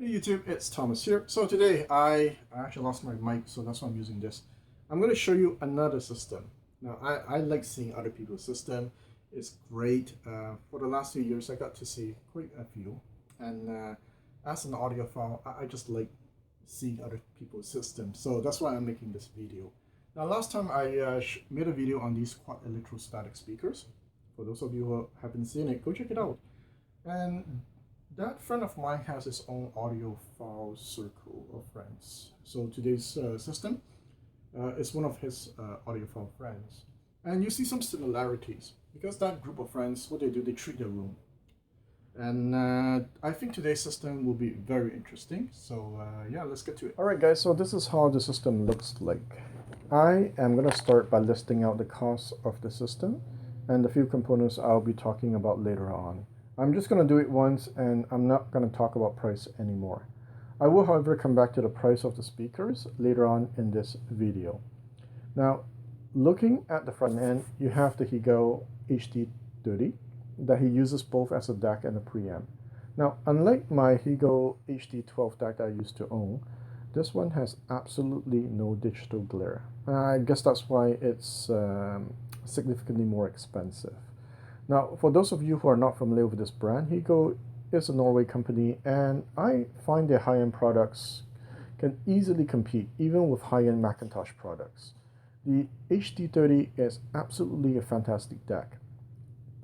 Hey YouTube, it's Thomas here. So today I actually lost my mic, so that's why I'm using this. I'm going to show you another system. Now I like seeing other people's system. It's great. For the last few years I got to see quite a few, and as an audiophile I just like seeing other people's systems. So that's why I'm making this video. Now last time I made a video on these quad electrostatic speakers. For those of you who haven't seen it, go check it out. And that friend of mine has his own audiophile circle of friends. So today's system is one of his audiophile friends. And you see some similarities because that group of friends, what they do, they treat their room. And I think today's system will be very interesting. So yeah, let's get to it. All right, guys, so this is how the system looks like. I am going to start by listing out the cost of the system and the few components I'll be talking about later on. I'm just going to do it once and I'm not going to talk about price anymore. I will, however, come back to the price of the speakers later on in this video. Now, looking at the front end, you have the Hegel HD30 that he uses both as a DAC and a preamp. Now, unlike my Hegel HD30 Dac that I used to own, this one has absolutely no digital glare. I guess that's why it's significantly more expensive. Now, for those of you who are not familiar with this brand, Hegel is a Norway company, and I find their high-end products can easily compete even with high-end Macintosh products. The HD30 is absolutely a fantastic DAC.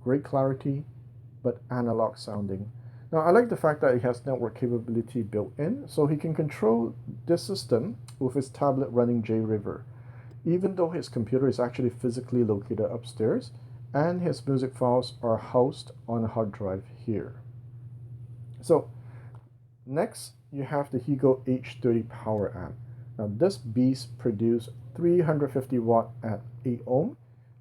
Great clarity, but analog sounding. Now, I like the fact that it has network capability built in, so he can control this system with his tablet running JRiver, even though his computer is actually physically located upstairs, and his music files are housed on a hard drive here. So next you have the Hegel H30 power amp. Now this beast produces 350 watt at 8 ohm,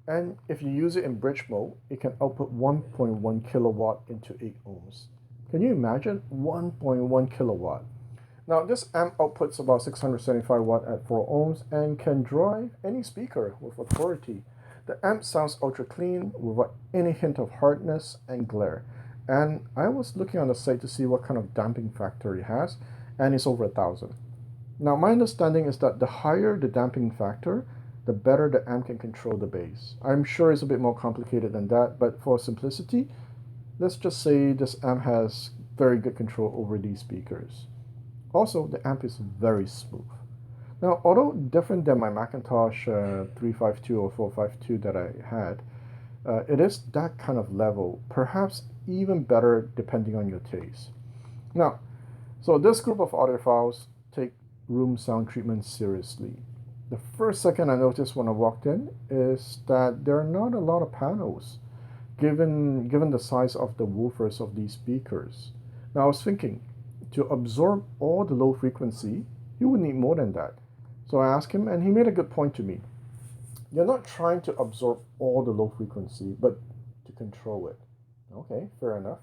and if you use it in bridge mode, it can output 1.1 kilowatt into 8 ohms. Can you imagine 1.1 kilowatt? Now this amp outputs about 675 watt at 4 ohms and can drive any speaker with authority. The amp sounds ultra clean without any hint of hardness and glare. And I was looking on the site to see what kind of damping factor it has, and it's over 1,000. Now my understanding is that the higher the damping factor, the better the amp can control the bass. I'm sure it's a bit more complicated than that, but for simplicity, let's just say this amp has very good control over these speakers. Also, the amp is very smooth. Now, although different than my Macintosh 352 or 452 that I had, it is that kind of level, perhaps even better depending on your taste. Now, so this group of audiophiles take room sound treatment seriously. The first second I noticed when I walked in is that there are not a lot of panels, given the size of the woofers of these speakers. Now, I was thinking, to absorb all the low frequency, you would need more than that. So I asked him, and he made a good point to me. You're not trying to absorb all the low frequency, but to control it. Okay, fair enough.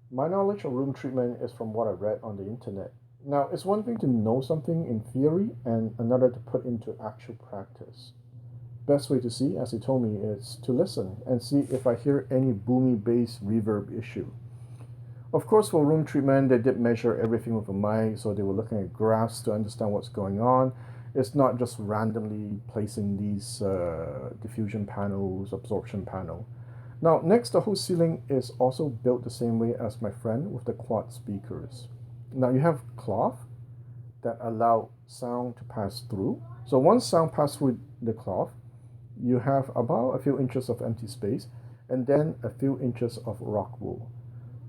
My knowledge of room treatment is from what I read on the internet. Now, it's one thing to know something in theory and another to put into actual practice. Best way to see, as he told me, is to listen and see if I hear any boomy bass reverb issue. Of course, for room treatment, they did measure everything with a mic, so they were looking at graphs to understand what's going on. It's not just randomly placing these diffusion panels, absorption panel. Now, next, the whole ceiling is also built the same way as my friend with the quad speakers. Now, you have cloth that allow sound to pass through. So once sound passes through the cloth, you have about a few inches of empty space and then a few inches of rock wool.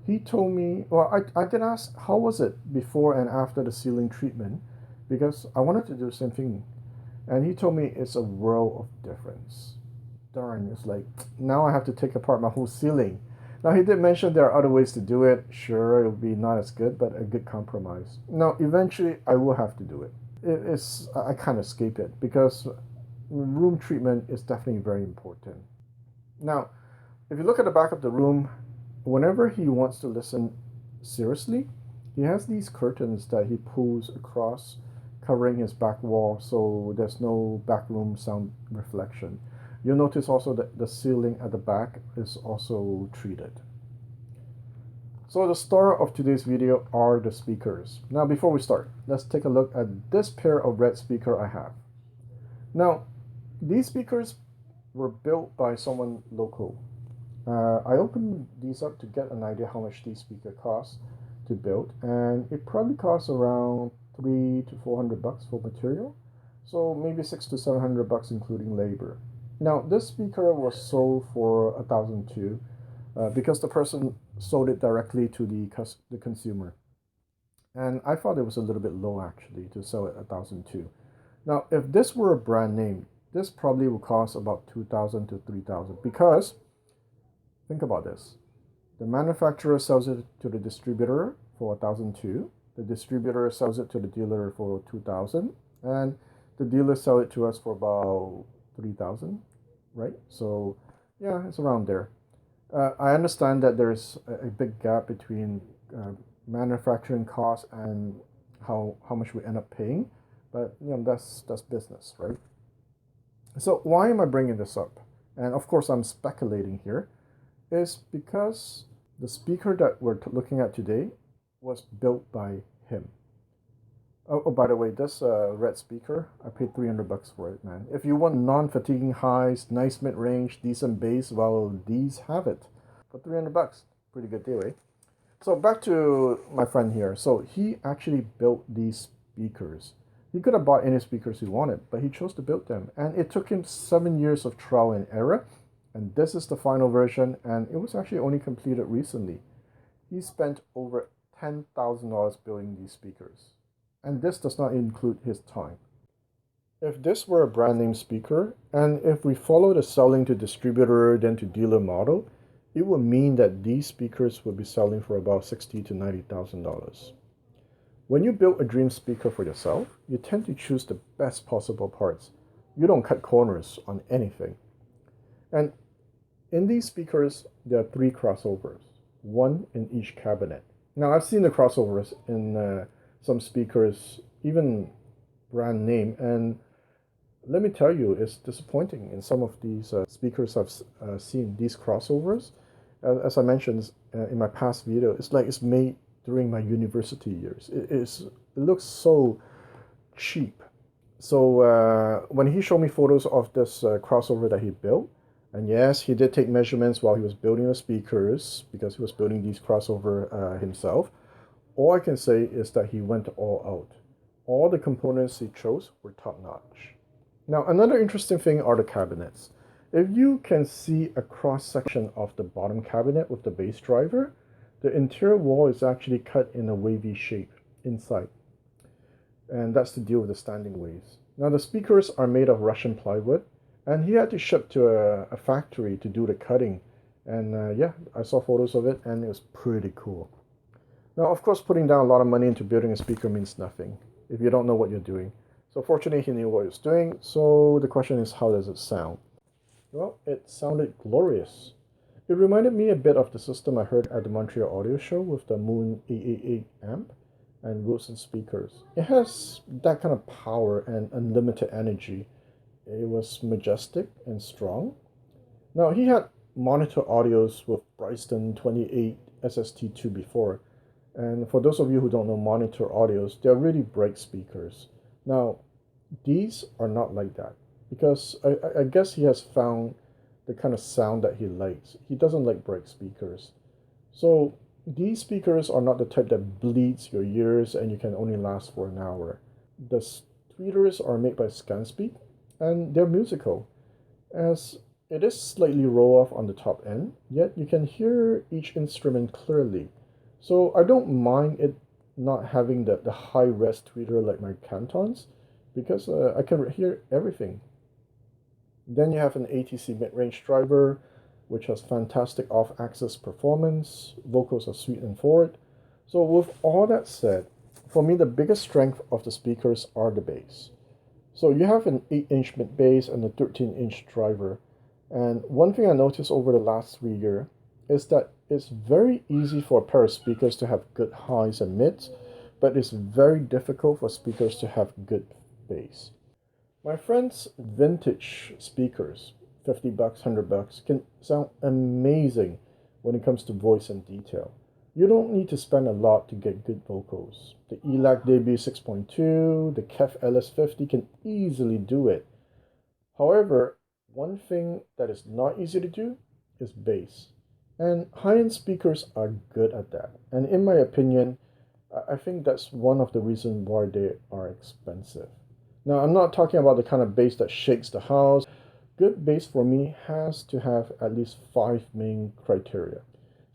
He told me, well, I did ask, how was it before and after the ceiling treatment? Because I wanted to do the same thing. And he told me it's a world of difference. Darn, it's like, now I have to take apart my whole ceiling. Now, he did mention there are other ways to do it. Sure, it will be not as good, but a good compromise. Now, eventually, I will have to do it. I can't escape it because room treatment is definitely very important. Now, if you look at the back of the room, whenever he wants to listen seriously, he has these curtains that he pulls across, covering his back wall, so there's no backroom sound reflection. You'll notice also that the ceiling at the back is also treated. So the star of today's video are the speakers. Now before we start, let's take a look at this pair of red speaker I have. Now, these speakers were built by someone local. I opened these up to get an idea how much these speakers cost to build, and it probably costs around $300 to $400 for material, so maybe $600 to $700 including labor. Now, this speaker was sold for $1,002 because the person sold it directly to the consumer, and I thought it was a little bit low actually to sell it $1,002. Now, if this were a brand name, this probably would cost about $2,000 to $3,000 because think about this. The manufacturer sells it to the distributor for $1,002. The distributor sells it to the dealer for $2,000, and the dealer sell it to us for about $3,000, right? So yeah, it's around there. I understand that there's a big gap between manufacturing costs and how much we end up paying, but that's business, right? So why am I bringing this up? And of course, I'm speculating here. Is because the speaker that we're looking at today was built by him. Oh, by the way, this red speaker, I paid $300 for it, man. If you want non-fatiguing highs, nice mid-range, decent bass, well, these have it. For $300, pretty good deal, eh? So back to my friend here. So he actually built these speakers. He could have bought any speakers he wanted, but he chose to build them. And it took him 7 years of trial and error. And this is the final version, and it was actually only completed recently. He spent over $10,000 building these speakers. And this does not include his time. If this were a brand name speaker, and if we follow the selling to distributor then to dealer model, it would mean that these speakers would be selling for about $60,000 to $90,000. When you build a dream speaker for yourself, you tend to choose the best possible parts. You don't cut corners on anything. And in these speakers, there are 3 crossovers, 1 in each cabinet. Now, I've seen the crossovers in some speakers, even brand name, and let me tell you, it's disappointing in some of these speakers I've seen, these crossovers. As I mentioned in my past video, it's like it's made during my university years. It looks so cheap. So when he showed me photos of this crossover that he built, and yes, he did take measurements while he was building the speakers because he was building these crossover himself. All I can say is that he went all out. All the components he chose were top-notch. Now, another interesting thing are the cabinets. If you can see a cross-section of the bottom cabinet with the bass driver, the interior wall is actually cut in a wavy shape inside. And that's to deal with the standing waves. Now, the speakers are made of Russian plywood, and he had to ship to a factory to do the cutting. And yeah, I saw photos of it, and it was pretty cool. Now, of course, putting down a lot of money into building a speaker means nothing if you don't know what you're doing. So fortunately, he knew what he was doing. So the question is, how does it sound? Well, it sounded glorious. It reminded me a bit of the system I heard at the Montreal Audio Show with the Moon 888 amp and Wilson speakers. It has that kind of power and unlimited energy. It was majestic and strong. Now, he had monitor audios with Bryston 28 SST2 before. And for those of you who don't know monitor audios, they're really bright speakers. Now, these are not like that because I guess he has found the kind of sound that he likes. He doesn't like bright speakers. So these speakers are not the type that bleeds your ears and you can only last for an hour. The tweeters are made by Scanspeak, and they're musical, as it is slightly roll-off on the top end, yet you can hear each instrument clearly. So I don't mind it not having the high-res tweeter like my Cantons, because I can hear everything. Then you have an ATC mid-range driver, which has fantastic off-axis performance. Vocals are sweet and forward. So with all that said, for me the biggest strength of the speakers are the bass. So you have an 8-inch mid bass and a 13-inch driver. And one thing I noticed over the last 3 years is that it's very easy for a pair of speakers to have good highs and mids, but it's very difficult for speakers to have good bass. My friend's vintage speakers, $50, $100, can sound amazing when it comes to voice and detail. You don't need to spend a lot to get good vocals. The ELAC Debut 6.2, the KEF LS50 can easily do it. However, one thing that is not easy to do is bass. And high-end speakers are good at that. And in my opinion, I think that's one of the reasons why they are expensive. Now, I'm not talking about the kind of bass that shakes the house. Good bass for me has to have at least five main criteria.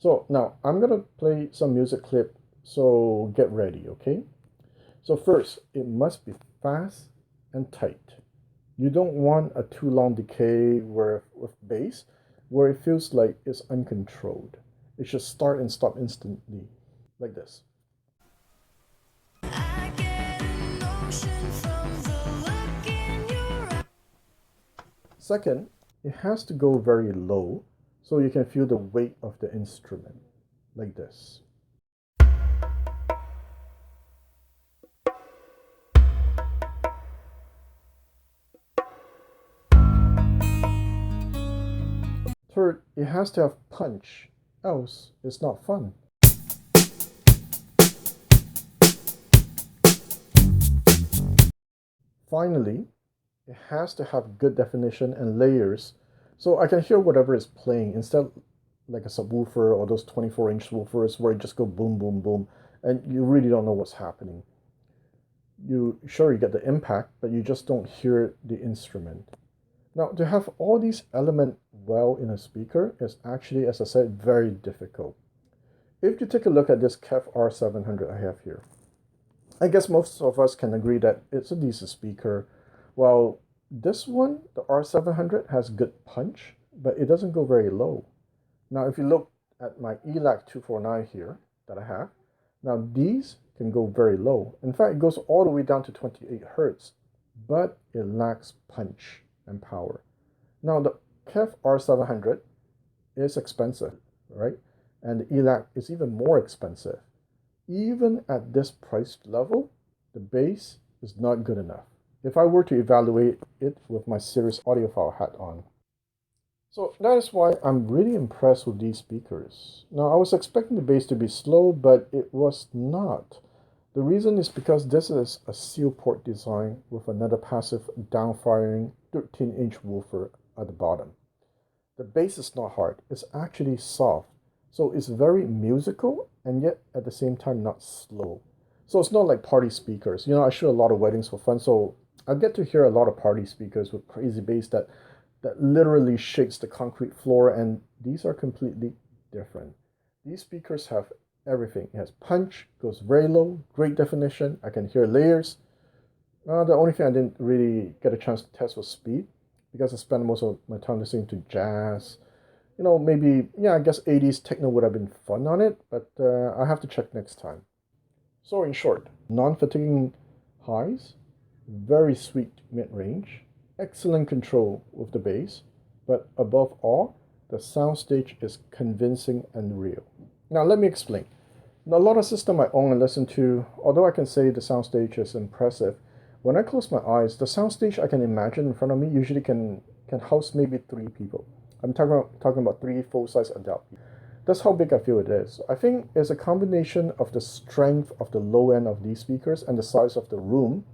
So now I'm gonna play some music clip, so get ready, okay? So first, it must be fast and tight. You don't want a too long decay with bass where it feels like it's uncontrolled. It should start and stop instantly, like this. I get emotion from the look in your eye. Second, it has to go very low so you can feel the weight of the instrument, like this. Third, it has to have punch, else it's not fun. Finally, it has to have good definition and layers so I can hear whatever is playing instead like a subwoofer or those 24-inch woofers where it just go boom, boom, boom, and you really don't know what's happening. You get the impact, but you just don't hear the instrument. Now, to have all these elements well in a speaker is actually, as I said, very difficult. If you take a look at this KEF R700 I have here, I guess most of us can agree that it's a decent speaker. Well, this one, the R700, has good punch, but it doesn't go very low. Now, if you look at my ELAC 249 here that I have, now these can go very low. In fact, it goes all the way down to 28 Hertz, but it lacks punch and power. Now, the KEF R700 is expensive, right? And the ELAC is even more expensive. Even at this price level, the bass is not good enough if I were to evaluate it with my serious audiophile hat on. So that is why I'm really impressed with these speakers. Now, I was expecting the bass to be slow, but it was not. The reason is because this is a seal port design with another passive downfiring 13-inch woofer at the bottom. The bass is not hard, it's actually soft. So it's very musical and yet at the same time not slow. So it's not like party speakers. You know, I shoot a lot of weddings for fun, so I get to hear a lot of party speakers with crazy bass that literally shakes the concrete floor, and these are completely different. These speakers have everything. It has punch, goes very low, great definition. I can hear layers. The only thing I didn't really get a chance to test was speed because I spent most of my time listening to jazz. You know, maybe, yeah, I guess 80s techno would have been fun on it, but I have to check next time. So in short, non-fatiguing highs, very sweet mid-range, excellent control with the bass, but above all, the soundstage is convincing and real. Now let me explain. Now, a lot of systems I own and listen to, although I can say the soundstage is impressive, when I close my eyes, the soundstage I can imagine in front of me usually can house maybe three people. I'm talking about three full-size adults. That's how big I feel it is. I think it's a combination of the strength of the low end of these speakers and the size of the room.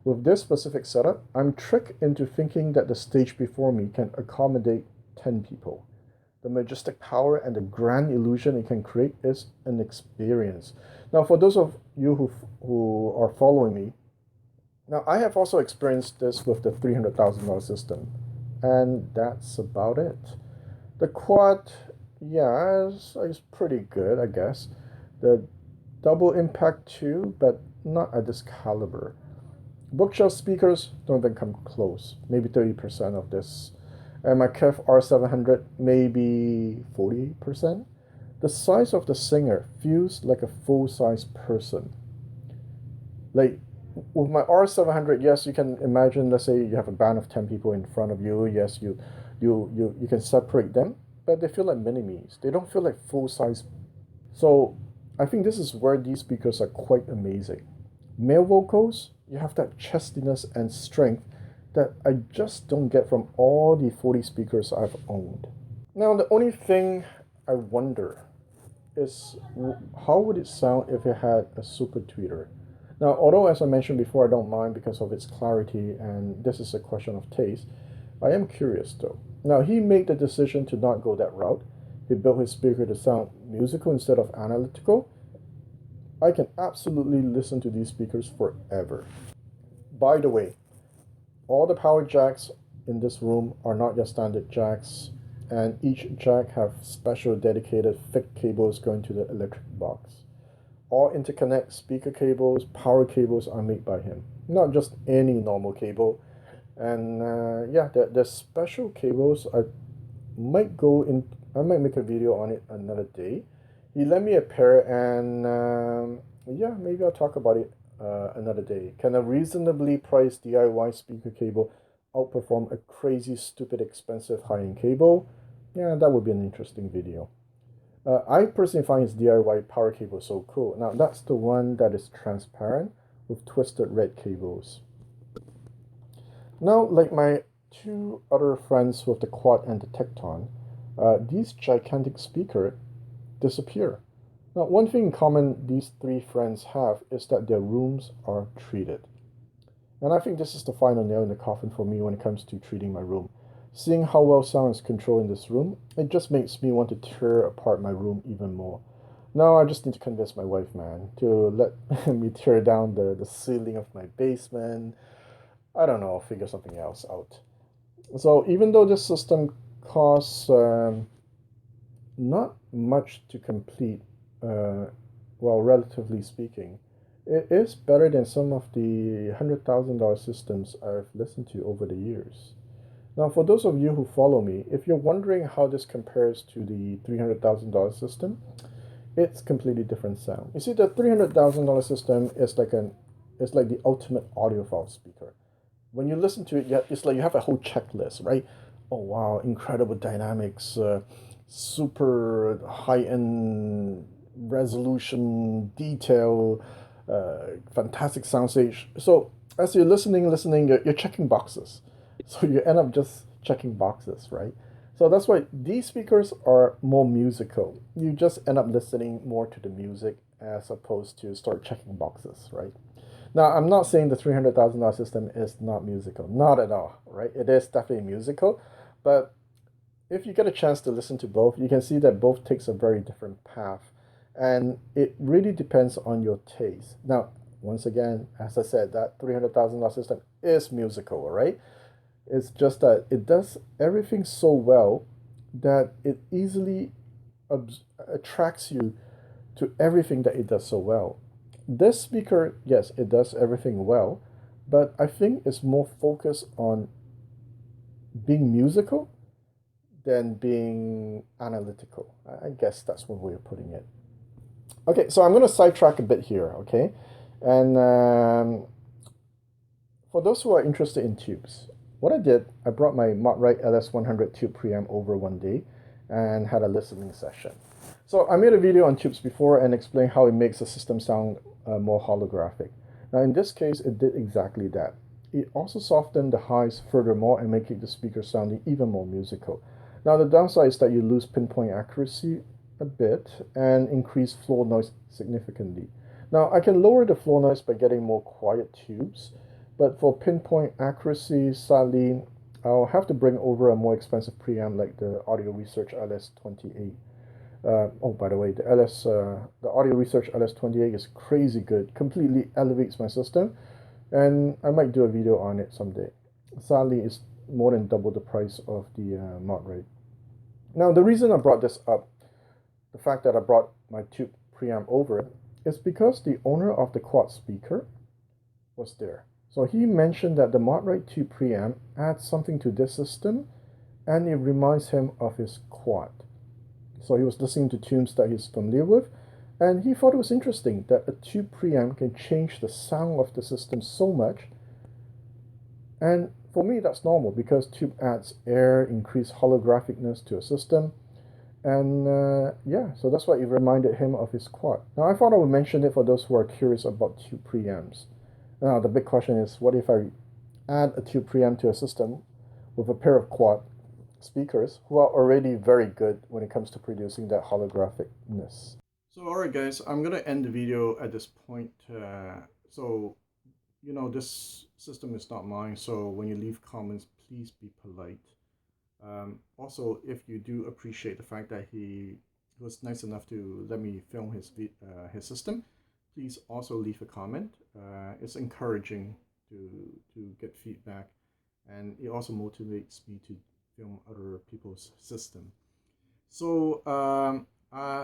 With this specific setup, I'm tricked into thinking that the stage before me can accommodate 10 people. The majestic power and the grand illusion it can create is an experience. Now, for those of you who are following me, now I have also experienced this with the $300,000 system, and that's about it. The quad, yeah, is pretty good, I guess. The double impact too, but not at this caliber. Bookshelf speakers don't even come close. Maybe 30% of this. And my KEF R700, maybe 40%. The size of the singer feels like a full-size person. Like with my R700, yes, you can imagine, let's say you have a band of 10 people in front of you. Yes, you can separate them, but they feel like mini-me's. They don't feel like full-size. So I think this is where these speakers are quite amazing. Male vocals, you have that chestiness and strength that I just don't get from all the 40 speakers I've owned. Now, the only thing I wonder is how would it sound if it had a super tweeter? Now, although as I mentioned before, I don't mind because of its clarity, and this is a question of taste, I am curious though. Now, he made the decision to not go that route. He built his speaker to sound musical instead of analytical. I can absolutely listen to these speakers forever. By the way, all the power jacks in this room are not your standard jacks, and each jack have special dedicated thick cables going to the electric box. All interconnect speaker cables, power cables are made by him, not just any normal cable. And yeah, the special cables might go in. I might make a video on it another day. He lent me a pair, and yeah, maybe I'll talk about it another day. Can a reasonably priced DIY speaker cable outperform a crazy, stupid, expensive high-end cable? Yeah, that would be an interesting video. I personally find his DIY power cable so cool. Now, that's the one that is transparent with twisted red cables. Now, like my two other friends with the Quad and the Tecton, these gigantic speakers disappear. Now, one thing in common these three friends have is that their rooms are treated. And I think this is the final nail in the coffin for me when it comes to treating my room. Seeing how well sound is controlled in this room, it just makes me want to tear apart my room even more. Now I just need to convince my wife, man, to let me tear down the ceiling of my basement. I don't know, I'll figure something else out. So even though this system costs not much to complete, well, relatively speaking, it is better than some of the $100,000 systems I've listened to over the years. Now, for those of you who follow me, if you're wondering how this compares to the $300,000 system, it's completely different sound. You see, the $300,000 system is like the ultimate audiophile speaker. When you listen to it, it's like you have a whole checklist, right? Oh wow, incredible dynamics, super high-end resolution, detail, fantastic soundstage. So as you're listening, you're checking boxes. So you end up just checking boxes, right? So that's why these speakers are more musical. You just end up listening more to the music as opposed to start checking boxes, right? Now, I'm not saying the $300,000 system is not musical. Not at all, right? It is definitely musical, but if you get a chance to listen to both, you can see that both takes a very different path, and it really depends on your taste. Now, once again, as I said, that $300,000 system is musical, right? It's just that it does everything so well that it easily attracts you to everything that it does so well. This speaker, yes, it does everything well, but I think it's more focused on being musical than being analytical. I guess that's one way of putting it. Okay, so I'm going to sidetrack a bit here, okay? And for those who are interested in tubes, what I did, I brought my Mott-Wright LS100 tube preamp over one day and had a listening session. So I made a video on tubes before and explained how it makes the system sound more holographic. Now in this case, it did exactly that. It also softened the highs furthermore and making the speaker sounding even more musical. Now the downside is that you lose pinpoint accuracy a bit and increase floor noise significantly. Now I can lower the floor noise by getting more quiet tubes, but for pinpoint accuracy, sadly, I'll have to bring over a more expensive preamp like the Audio Research LS28. Oh, by the way, the Audio Research LS28 is crazy good, completely elevates my system, and I might do a video on it someday. Sadly, it's more than double the price of the Mott-Wright. Now, the reason I brought this up, the fact that I brought my tube preamp over, is because the owner of the quad speaker was there. So he mentioned that the Mott-Wright tube preamp adds something to this system, and it reminds him of his quad. So he was listening to tunes that he's familiar with, and he thought it was interesting that a tube preamp can change the sound of the system so much. And for me, that's normal because tube adds air, increased holographicness to a system, and yeah, so that's why it reminded him of his quad. Now, I thought I would mention it for those who are curious about tube preamps. Now, the big question is, what if I add a tube preamp to a system with a pair of quad speakers who are already very good when it comes to producing that holographicness? So alright guys, I'm gonna end the video at this point. So you know, this system is not mine, so when you leave comments, please be polite. Also, if you do appreciate the fact that he was nice enough to let me film his system, please also leave a comment. It's encouraging to get feedback, and it also motivates me to film other people's system. So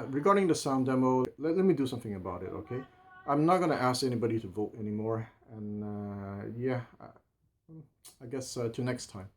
regarding the sound demo, let me do something about it, okay? I'm not gonna ask anybody to vote anymore, and yeah, I guess till next time.